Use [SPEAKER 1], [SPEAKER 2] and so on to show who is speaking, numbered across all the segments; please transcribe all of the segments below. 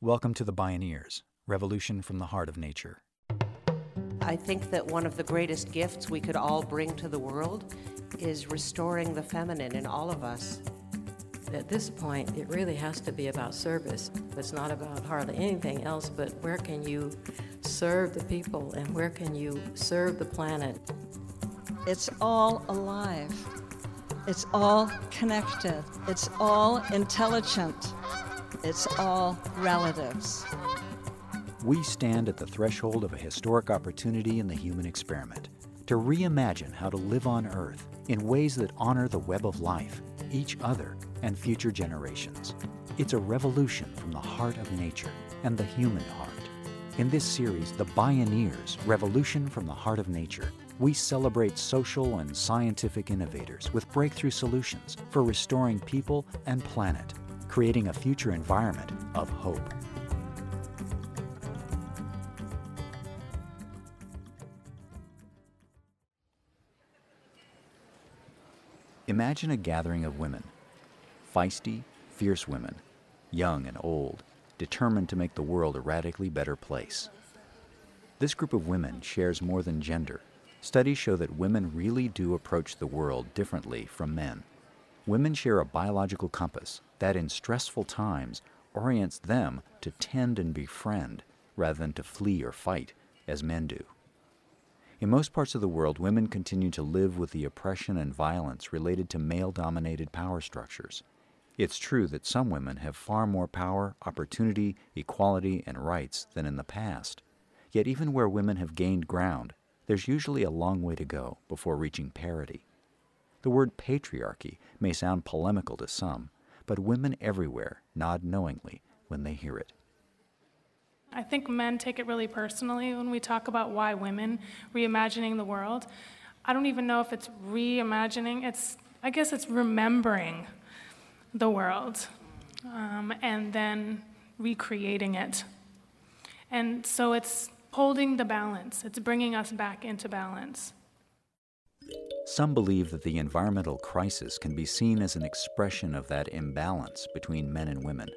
[SPEAKER 1] Welcome to the Bioneers, Revolution from the Heart of Nature.
[SPEAKER 2] I think that one of the greatest gifts we could all bring to the world is restoring the feminine in all of us.
[SPEAKER 3] At this point, it really has to be about service. It's not about hardly anything else, but where can you serve the people and where can you serve the planet?
[SPEAKER 4] It's all alive. It's all connected. It's all intelligent. It's all relatives.
[SPEAKER 1] We stand at the threshold of a historic opportunity in the human experiment to reimagine how to live on Earth in ways that honor the web of life, each other, and future generations. It's a revolution from the heart of nature and the human heart. In this series, The Bioneers, Revolution from the Heart of Nature, we celebrate social and scientific innovators with breakthrough solutions for restoring people and planet, creating a future environment of hope. Imagine a gathering of women, feisty, fierce women, young and old, determined to make the world a radically better place. This group of women shares more than gender. Studies show that women really do approach the world differently from men. Women share a biological compass that in stressful times orients them to tend and befriend rather than to flee or fight as men do. In most parts of the world, women continue to live with the oppression and violence related to male-dominated power structures. It's true that some women have far more power, opportunity, equality, and rights than in the past. Yet even where women have gained ground, there's usually a long way to go before reaching parity. The word patriarchy may sound polemical to some, but women everywhere nod knowingly when they hear it.
[SPEAKER 5] I think men take it really personally when we talk about why women reimagining the world. I don't even know if it's reimagining, I guess it's remembering the world and then recreating it. And so it's holding the balance. It's bringing us back into balance.
[SPEAKER 1] Some believe that the environmental crisis can be seen as an expression of that imbalance between men and women,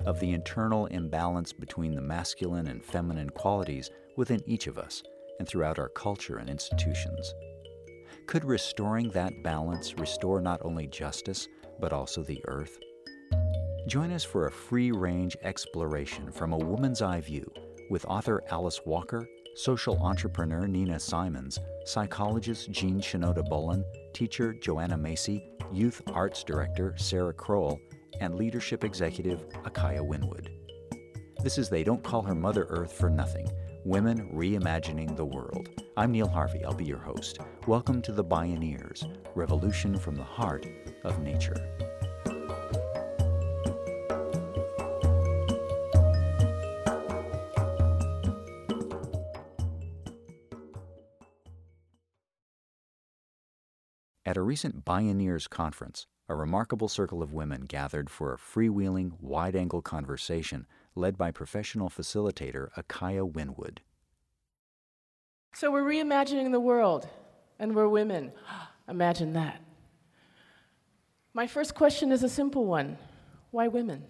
[SPEAKER 1] of the internal imbalance between the masculine and feminine qualities within each of us and throughout our culture and institutions. Could restoring that balance restore not only justice, but also the earth? Join us for a free-range exploration from a woman's eye view with author Alice Walker, social entrepreneur Nina Simons, psychologist Shinoda Bolen, teacher Joanna Macy, youth arts director Sarah Crowell, and leadership executive Akaya Winwood. This is They Don't Call Her Mother Earth for Nothing, Women Reimagining the World. I'm Neil Harvey, I'll be your host. Welcome to the Bioneers, Revolution from the Heart of Nature. At a recent Bioneers conference, a remarkable circle of women gathered for a freewheeling, wide-angle conversation led by professional facilitator Akaya Winwood.
[SPEAKER 6] So we're reimagining the world, and we're women. Imagine that. My first question is a simple one. Why women?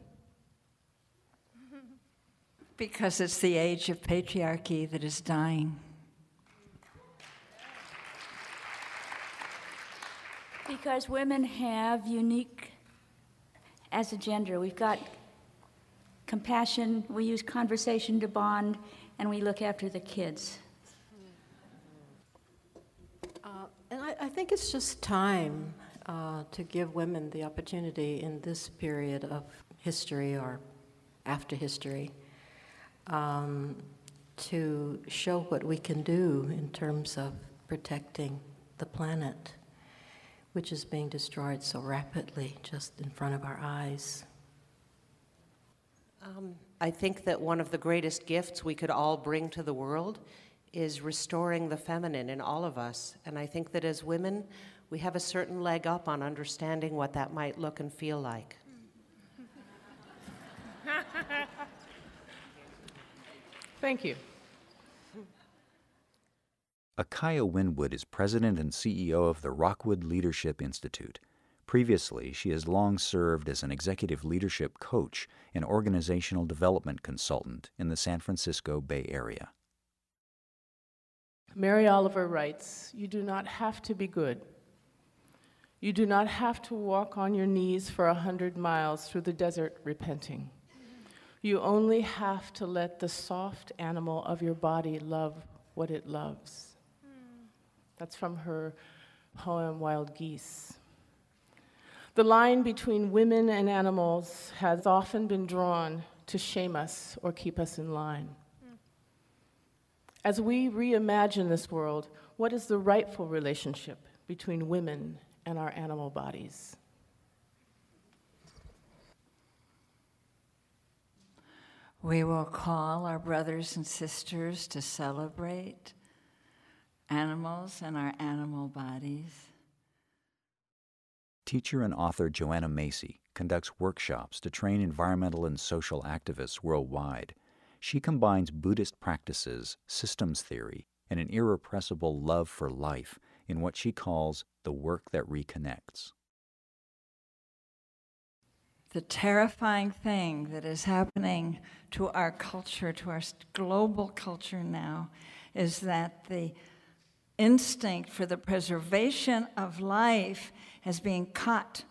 [SPEAKER 4] Because it's the age of patriarchy that is dying.
[SPEAKER 7] Because women have unique, as a gender, we've got compassion, we use conversation to bond, and we look after the kids.
[SPEAKER 3] And I think it's just time to give women the opportunity in this period of history or after history to show what we can do in terms of protecting the planet, which is being destroyed so rapidly just in front of our eyes.
[SPEAKER 2] I think that one of the greatest gifts we could all bring to the world is restoring the feminine in all of us. And I think that as women, we have a certain leg up on understanding what that might look and feel like.
[SPEAKER 6] Thank you.
[SPEAKER 1] Akaya Winwood is president and CEO of the Rockwood Leadership Institute, Previously, she has long served as an executive leadership coach and organizational development consultant in the San Francisco Bay Area.
[SPEAKER 6] Mary Oliver writes, "You do not have to be good. You do not have to walk on your knees for 100 miles through the desert repenting. You only have to let the soft animal of your body love what it loves." That's from her poem, Wild Geese. The line between women and animals has often been drawn to shame us or keep us in line. As we reimagine this world, what is the rightful relationship between women and our animal bodies?
[SPEAKER 4] We will call our brothers and sisters to celebrate animals and our animal bodies.
[SPEAKER 1] Teacher and author Joanna Macy conducts workshops to train environmental and social activists worldwide. She combines Buddhist practices, systems theory, and an irrepressible love for life in what she calls the work that reconnects.
[SPEAKER 4] The terrifying thing that is happening to our culture, to our global culture now, is that the instinct for the preservation of life is being cut.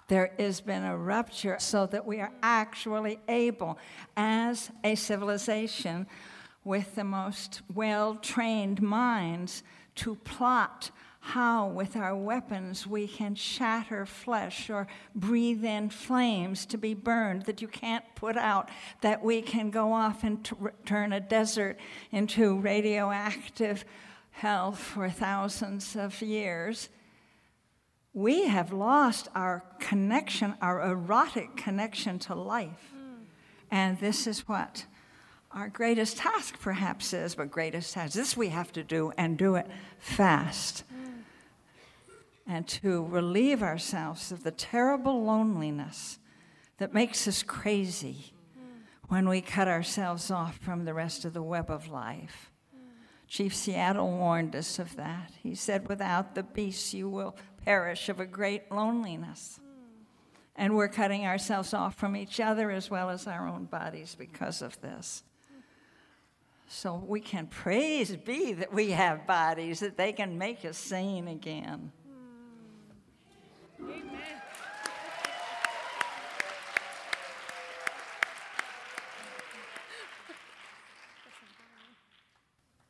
[SPEAKER 4] There has been a rupture so that we are actually able, as a civilization with the most well-trained minds, to plot how, with our weapons, we can shatter flesh or breathe in flames to be burned that you can't put out, that we can go off and turn a desert into radioactive hell for thousands of years. We have lost our connection, our erotic connection to life. And this is what our greatest task perhaps is, but greatest task. This we have to do, and do it fast. And to relieve ourselves of the terrible loneliness that makes us crazy when we cut ourselves off from the rest of the web of life. Chief Seattle warned us of that. He said, "Without the beasts, you will perish of a great loneliness." And we're cutting ourselves off from each other as well as our own bodies because of this. So we can praise be that we have bodies, that they can make us sane again.
[SPEAKER 5] Amen.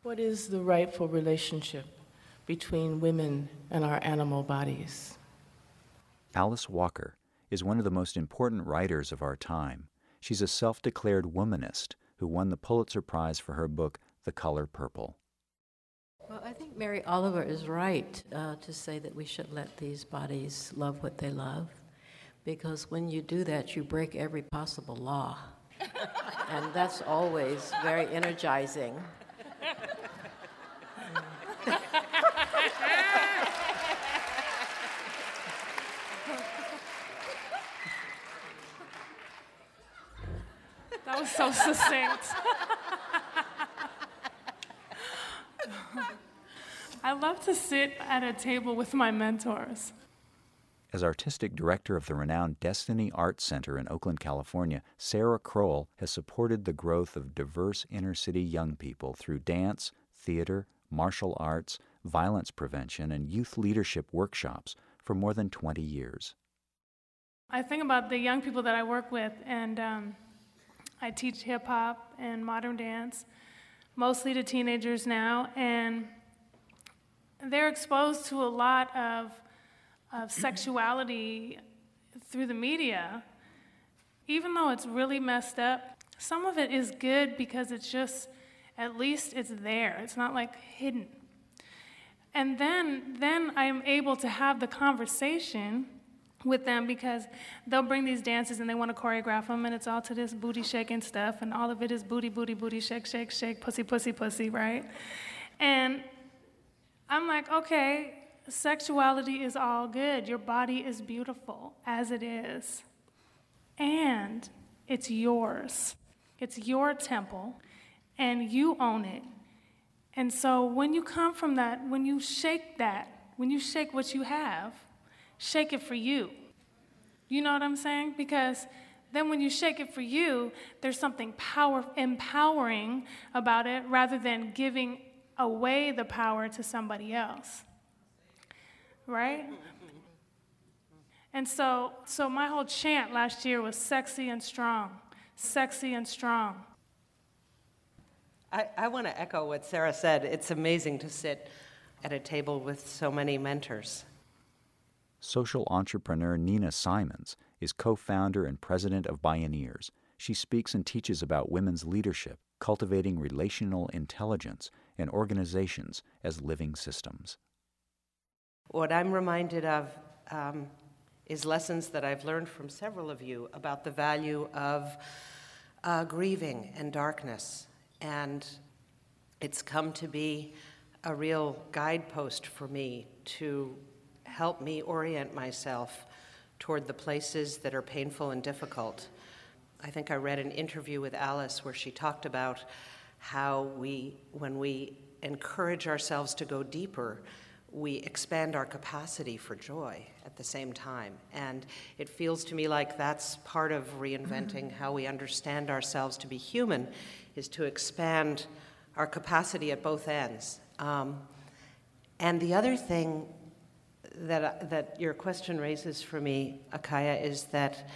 [SPEAKER 6] What is the rightful relationship between women and our animal bodies?
[SPEAKER 1] Alice Walker is one of the most important writers of our time. She's a self-declared womanist who won the Pulitzer Prize for her book, The Color Purple.
[SPEAKER 3] Well, I think Mary Oliver is right to say that we should let these bodies love what they love, because when you do that, you break every possible law. And that's always very energizing.
[SPEAKER 5] That was so succinct. I love to sit at a table with my mentors.
[SPEAKER 1] As artistic director of the renowned Destiny Arts Center in Oakland, California, Sarah Crowell has supported the growth of diverse inner-city young people through dance, theater, martial arts, violence prevention, and youth leadership workshops for more than 20 years.
[SPEAKER 5] I think about the young people that I work with, and I teach hip-hop and modern dance, mostly to teenagers now, and they're exposed to a lot of sexuality through the media. Even though it's really messed up, some of it is good because it's just, at least it's there. It's not like hidden. And then I'm able to have the conversation with them, because they'll bring these dances and they want to choreograph them, and it's all to this booty shaking stuff, and all of it is booty, booty, booty, shake, shake, shake, pussy, pussy, pussy, right? And I'm like, okay, sexuality is all good. Your body is beautiful as it is. And it's yours. It's your temple, and you own it. And so when you come from that, when you shake what you have, shake it for you. You know what I'm saying? Because then when you shake it for you, there's something empowering about it rather than giving away the power to somebody else. Right? And so my whole chant last year was sexy and strong, sexy and strong.
[SPEAKER 2] I want to echo what Sarah said. It's amazing to sit at a table with so many mentors.
[SPEAKER 1] Social entrepreneur Nina Simons is co-founder and president of Bioneers. She speaks and teaches about women's leadership, cultivating relational intelligence, and organizations as living systems.
[SPEAKER 2] What I'm reminded of is lessons that I've learned from several of you about the value of grieving and darkness. And it's come to be a real guidepost for me to help me orient myself toward the places that are painful and difficult. I think I read an interview with Alice where she talked about how when we encourage ourselves to go deeper, we expand our capacity for joy at the same time. And it feels to me like that's part of reinventing how we understand ourselves to be human, is to expand our capacity at both ends. And the other thing that your question raises for me, Akaya, is that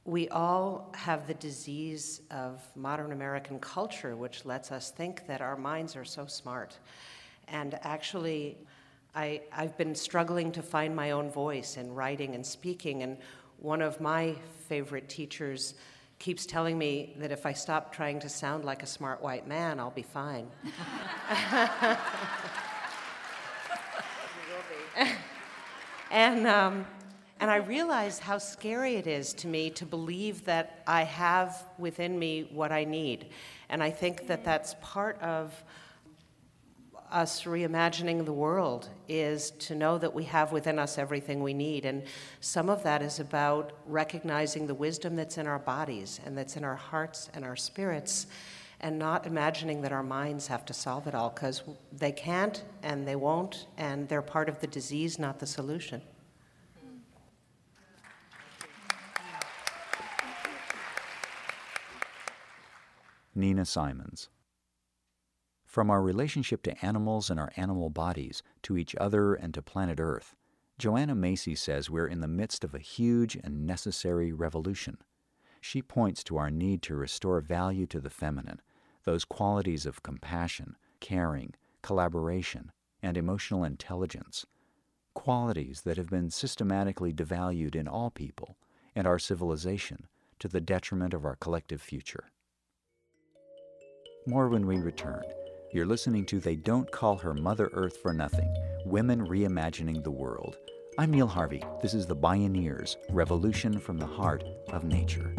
[SPEAKER 2] we all have the disease of modern American culture, which lets us think that our minds are so smart. And actually, I've been struggling to find my own voice in writing and speaking, and one of my favorite teachers keeps telling me that if I stop trying to sound like a smart white man, I'll be fine. And I realize how scary it is to me to believe that I have within me what I need. And I think that that's part of us reimagining the world, is to know that we have within us everything we need. And some of that is about recognizing the wisdom that's in our bodies and that's in our hearts and our spirits, and not imagining that our minds have to solve it all, because they can't and they won't, and they're part of the disease, not the solution.
[SPEAKER 1] Nina Simons. From our relationship to animals and our animal bodies, to each other and to planet Earth, Joanna Macy says we're in the midst of a huge and necessary revolution. She points to our need to restore value to the feminine, those qualities of compassion, caring, collaboration, and emotional intelligence, qualities that have been systematically devalued in all people and our civilization to the detriment of our collective future. More when we return. You're listening to They Don't Call Her Mother Earth for Nothing, Women Reimagining the World. I'm Neil Harvey. This is the Bioneers, Revolution from the Heart of Nature.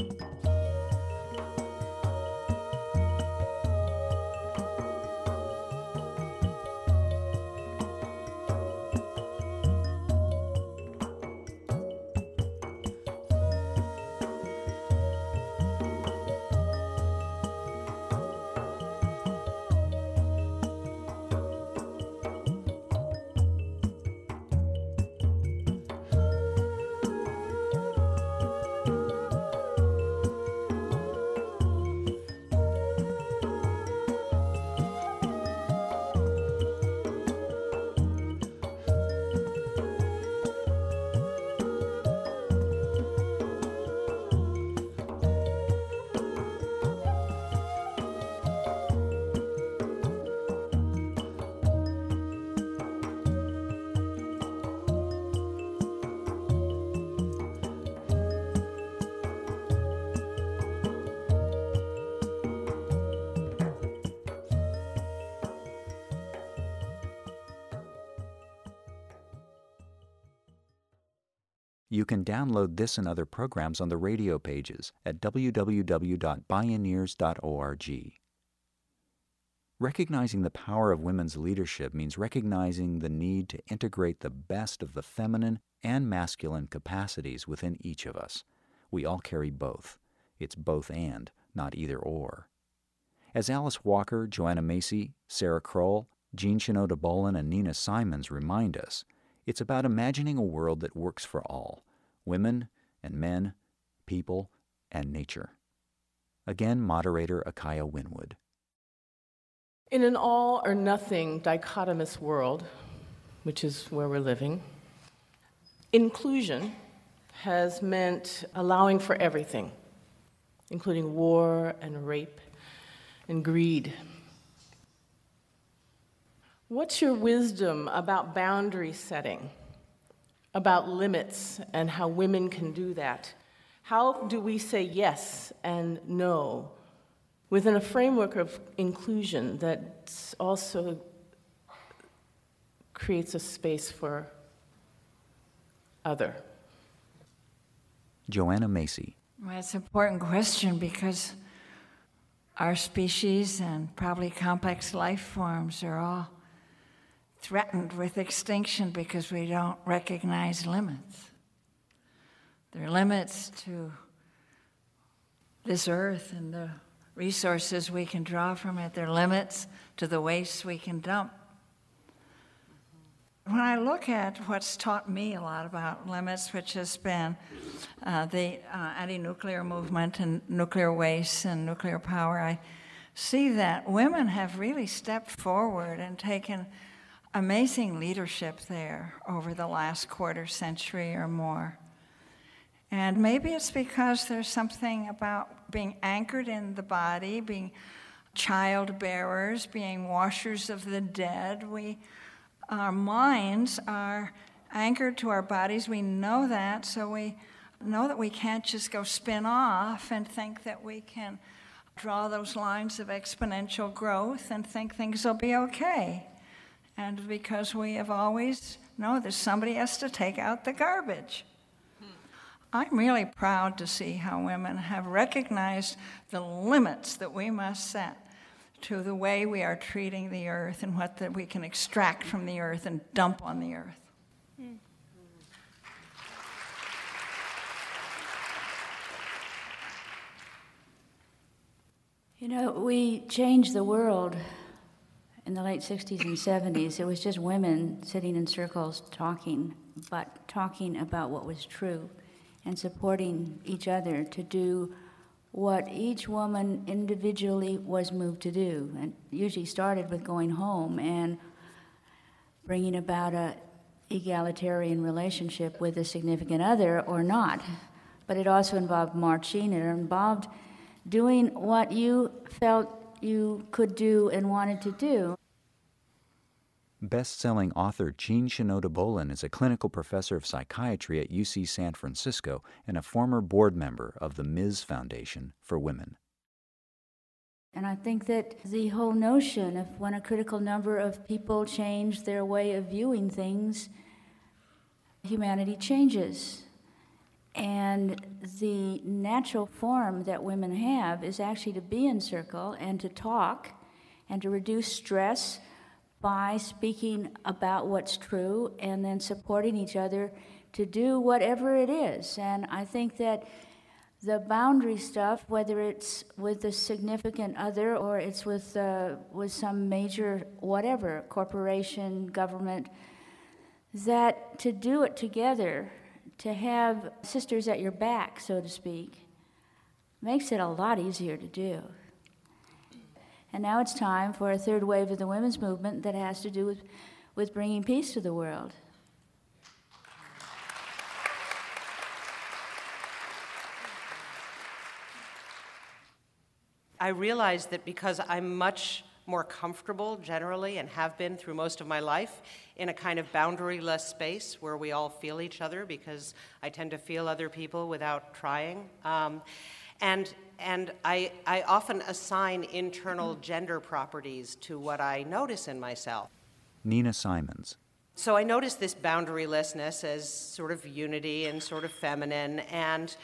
[SPEAKER 1] You can download this and other programs on the radio pages at www.bioneers.org. Recognizing the power of women's leadership means recognizing the need to integrate the best of the feminine and masculine capacities within each of us. We all carry both. It's both and, not either or. As Alice Walker, Joanna Macy, Sarah Crowell, Shinoda Bolen, and Nina Simons remind us, It's about imagining a world that works for all, women and men, people and nature. Again, moderator Akaya Winwood.
[SPEAKER 6] In an all or nothing dichotomous world, which is where we're living, inclusion has meant allowing for everything, including war and rape and greed. What's your wisdom about boundary setting, about limits and how women can do that? How do we say yes and no within a framework of inclusion that also creates a space for other?
[SPEAKER 1] Joanna Macy.
[SPEAKER 4] Well, it's an important question because our species and probably complex life forms are all threatened with extinction because we don't recognize limits. There are limits to this earth and the resources we can draw from it. There are limits to the waste we can dump. When I look at what's taught me a lot about limits, which has been the anti-nuclear movement and nuclear waste and nuclear power, I see that women have really stepped forward and taken amazing leadership there over the last quarter century or more. And maybe it's because there's something about being anchored in the body, being child bearers, being washers of the dead. Our minds are anchored to our bodies. We know that, so we know that we can't just go spin off and think that we can draw those lines of exponential growth and think things will be okay. And because we have always known that somebody has to take out the garbage. I'm really proud to see how women have recognized the limits that we must set to the way we are treating the earth and what that we can extract from the earth and dump on the earth.
[SPEAKER 7] You know, we changed the world in the late 60s and 70s. It was just women sitting in circles talking, but talking about what was true and supporting each other to do what each woman individually was moved to do. And usually started with going home and bringing about a egalitarian relationship with a significant other or not. But it also involved marching. It involved doing what you felt you could do and wanted to do.
[SPEAKER 1] Best-selling author Shinoda Bolen is a clinical professor of psychiatry at UC San Francisco and a former board member of the Ms. Foundation for Women.
[SPEAKER 7] And I think that the whole notion of when a critical number of people change their way of viewing things, humanity changes. And the natural form that women have is actually to be in circle and to talk and to reduce stress by speaking about what's true and then supporting each other to do whatever it is. And I think that the boundary stuff, whether it's with a significant other or it's with some major whatever, corporation, government, that to do it together, to have sisters at your back, so to speak, makes it a lot easier to do. And now it's time for a third wave of the women's movement that has to do with bringing peace to the world.
[SPEAKER 2] I realize that because I'm much more comfortable generally and have been through most of my life in a kind of boundaryless space where we all feel each other, because I tend to feel other people without trying. And I often assign internal gender properties to what I notice in myself.
[SPEAKER 1] Nina Simons.
[SPEAKER 2] So I notice this boundarylessness as sort of unity and sort of feminine, and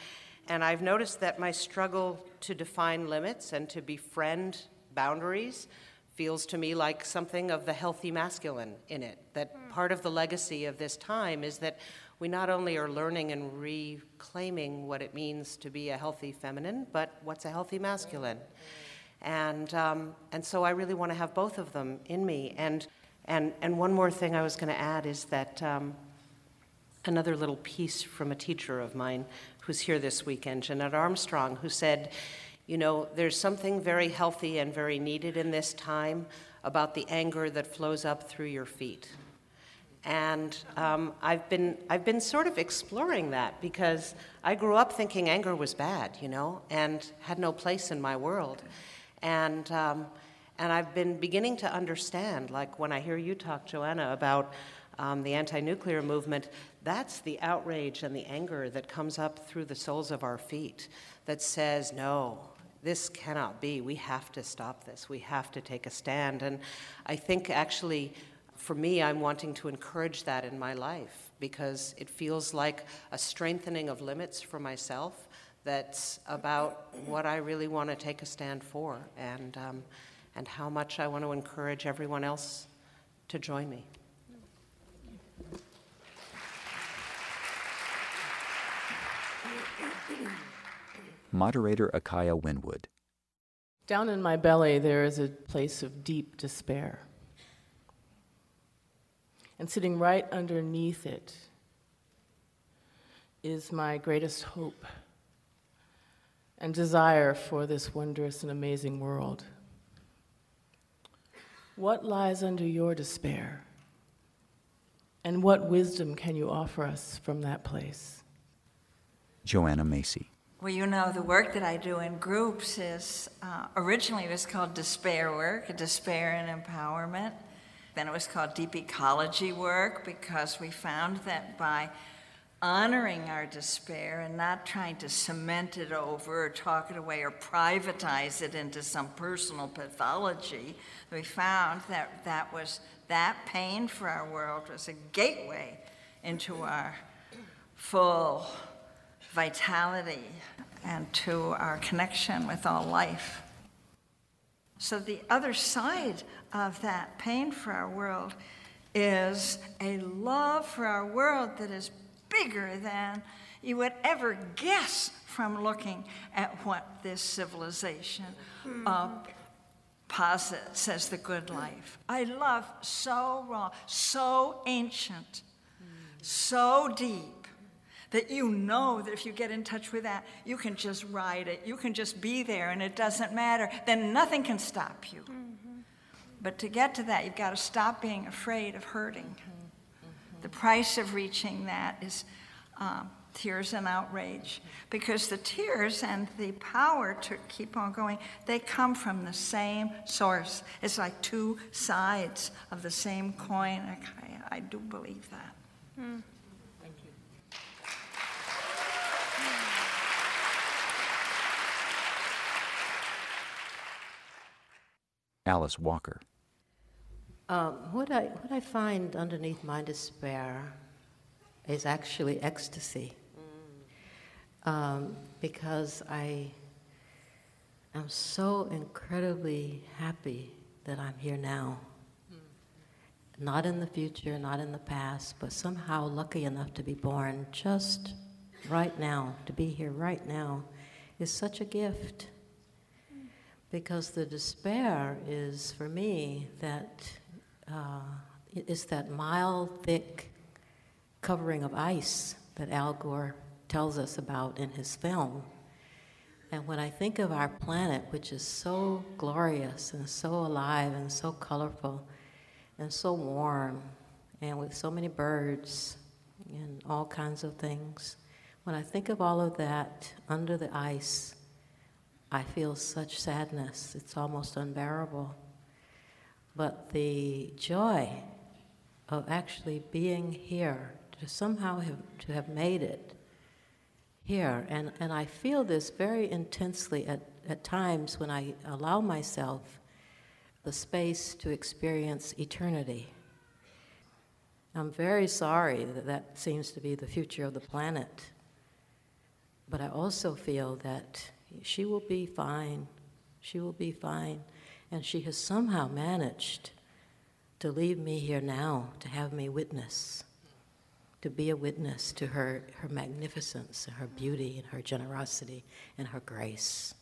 [SPEAKER 2] I've noticed that my struggle to define limits and to befriend boundaries feels to me like something of the healthy masculine in it. That part of the legacy of this time is that we not only are learning and reclaiming what it means to be a healthy feminine, but what's a healthy masculine. And so I really want to have both of them in me. And one more thing I was going to add is that another little piece from a teacher of mine who's here this weekend, Jeanette Armstrong, who said, you know, there's something very healthy and very needed in this time about the anger that flows up through your feet. And I've been sort of exploring that, because I grew up thinking anger was bad, you know, and had no place in my world. And I've been beginning to understand, like when I hear you talk, Joanna, about the anti-nuclear movement, that's the outrage and the anger that comes up through the soles of our feet that says, no, this cannot be. We have to stop this. We have to take a stand. And I think actually, for me, I'm wanting to encourage that in my life, because it feels like a strengthening of limits for myself that's about what I really want to take a stand for, and how much I want to encourage everyone else to join me.
[SPEAKER 1] Moderator Akaya Winwood.
[SPEAKER 6] Down in my belly, there is a place of deep despair. And sitting right underneath it is my greatest hope and desire for this wondrous and amazing world. What lies under your despair? And what wisdom can you offer us from that place?
[SPEAKER 1] Joanna Macy.
[SPEAKER 4] Well, you know, the work that I do in groups is, originally it was called despair work, despair and empowerment. Then it was called deep ecology work, because we found that by honoring our despair and not trying to cement it over or talk it away or privatize it into some personal pathology, we found that that pain for our world was a gateway into our full vitality and to our connection with all life. So the other side of that pain for our world is a love for our world that is bigger than you would ever guess from looking at what this civilization posits as the good life. I love so raw, so ancient, so deep, that you know that if you get in touch with that, you can just ride it, you can just be there, and it doesn't matter. Then nothing can stop you. Mm-hmm. But to get to that, you've got to stop being afraid of hurting. Mm-hmm. The price of reaching that is tears and outrage, because the tears and the power to keep on going, they come from the same source. It's like two sides of the same coin. I do believe that.
[SPEAKER 5] Mm.
[SPEAKER 1] Alice Walker.
[SPEAKER 3] What I find underneath my despair is actually ecstasy. Because I am so incredibly happy that I'm here now. Not in the future, not in the past, but somehow lucky enough to be born just right now, to be here right now, is such a gift. Because the despair is, for me, that it's that mile thick covering of ice that Al Gore tells us about in his film. And when I think of our planet, which is so glorious and so alive and so colorful and so warm and with so many birds and all kinds of things, when I think of all of that under the ice, I feel such sadness. It's almost unbearable. But the joy of actually being here, to somehow have made it here, and I feel this very intensely at times when I allow myself the space to experience eternity. I'm very sorry that seems to be the future of the planet, but I also feel that she will be fine. She will be fine. And she has somehow managed to leave me here now, to have me witness, to be a witness to her magnificence, and her beauty, and her generosity, and her grace.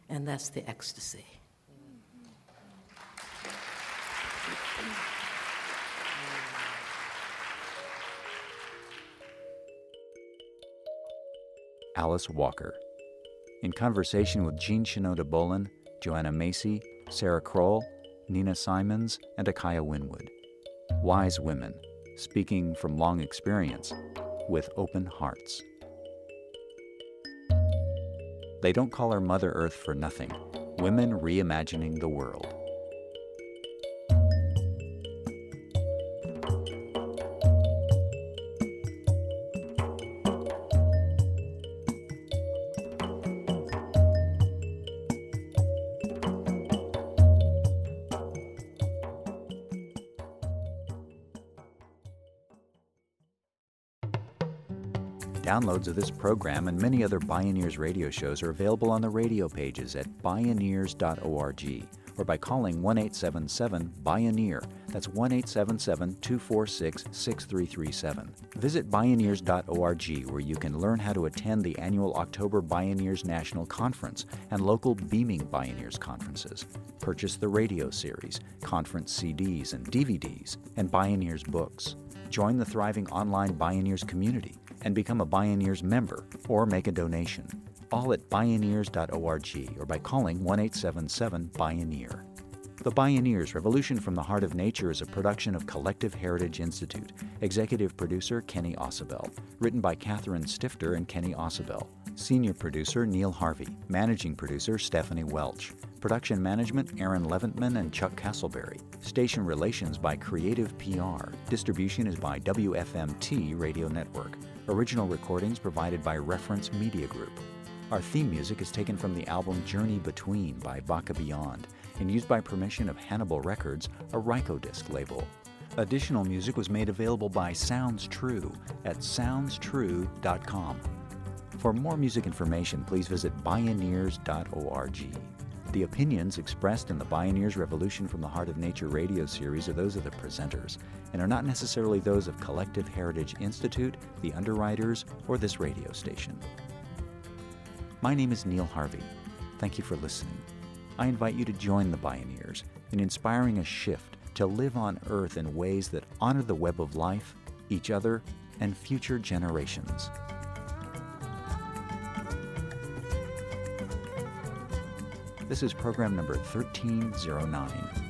[SPEAKER 3] And that's the ecstasy.
[SPEAKER 1] Alice Walker. In conversation with Jean Shinoda Bolen, Joanna Macy, Sarah Crowell, Nina Simons, and Akaya Winwood. Wise women, speaking from long experience, with open hearts. They don't call her Mother Earth for nothing. Women reimagining the world. Downloads of this program and many other Bioneers radio shows are available on the radio pages at bioneers.org or by calling 1-877-BIONEER. That's 1-877-246-6337. Visit bioneers.org where you can learn how to attend the annual October Bioneers National Conference and local Beaming Bioneers conferences. Purchase the radio series, conference CDs and DVDs, and Bioneers books. Join the thriving online Bioneers community and become a Bioneers member or make a donation. All at bioneers.org or by calling 1-877-BIONEER. The Bioneers Revolution from the Heart of Nature is a production of Collective Heritage Institute. Executive producer Kenny Ausubel. Written by Catherine Stifter and Kenny Ausubel. Senior producer Neil Harvey. Managing producer Stephanie Welch. Production management Aaron Leventman and Chuck Castleberry. Station relations by Creative PR. Distribution is by WFMT Radio Network. Original recordings provided by Reference Media Group. Our theme music is taken from the album Journey Between by Baka Beyond and used by permission of Hannibal Records, a Rykodisc label. Additional music was made available by Sounds True at soundstrue.com. For more music information, please visit bioneers.org. The opinions expressed in the Bioneers Revolution from the Heart of Nature radio series are those of the presenters and are not necessarily those of Collective Heritage Institute, the underwriters, or this radio station. My name is Neil Harvey. Thank you for listening. I invite you to join the Bioneers in inspiring a shift to live on Earth in ways that honor the web of life, each other, and future generations. This is program number 1309.